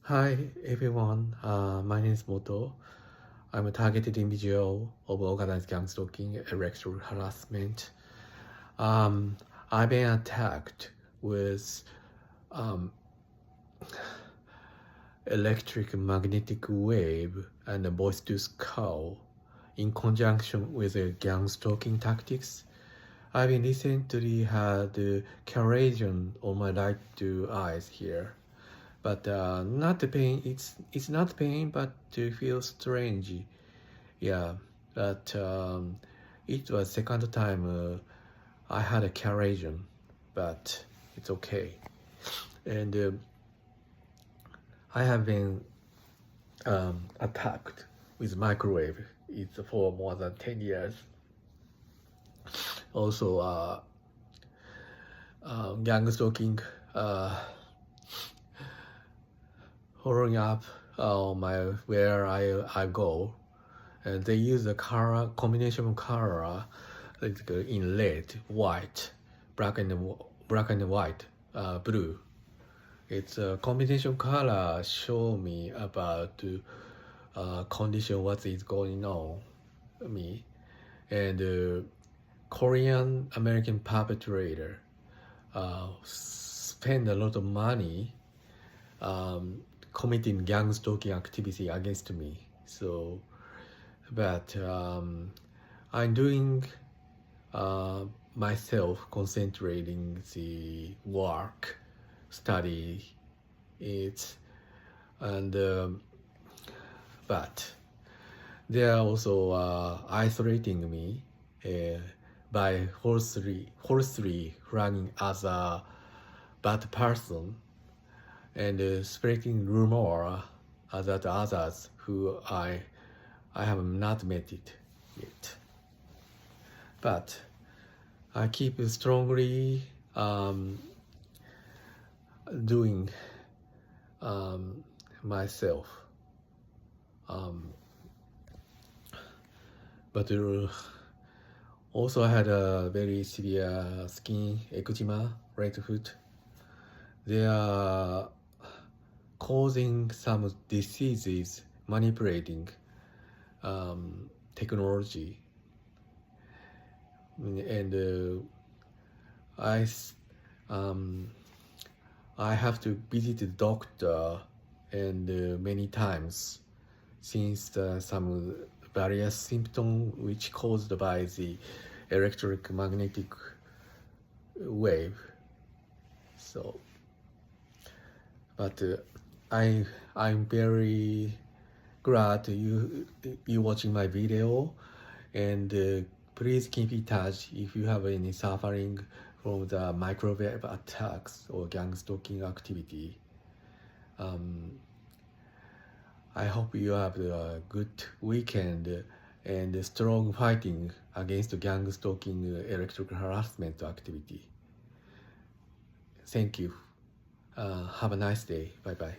Hi everyone, my name is Moto. I'm a targeted individual of organized gang stalking and sexual harassment. I've been attacked with electric magnetic wave and a voice-to-skull in conjunction with gang stalking tactics. I've been recently had chalazion on my right two eyes here. But not the pain. It's not pain, but it feels strange. Yeah, but it was second time I had a chalazion, but it's okay. And I have been attacked with microwave. It's for more than 10 years. Also, gang stalking. Following up where I go, and they use the color combination color in red, white, black and white, blue. It's a combination color show me about condition what is going on me, and Korean American perpetrator spend a lot of money committing gang stalking activity against me. So, but I'm doing myself concentrating the work, study it, and but they are also isolating me by falsely running as a bad person and spreading rumor that others who I have not met it yet. But I keep strongly doing myself. But also I had a very severe skin eczema, right foot. They are causing some diseases, manipulating technology, and I have to visit the doctor and many times since some various symptoms which caused by the electromagnetic wave. So, but I'm very glad you watching my video, and please keep in touch if you have any suffering from the microwave attacks or gang stalking activity. I hope you have a good weekend and strong fighting against gang stalking electrical harassment activity. Thank you. Have a nice day. Bye bye.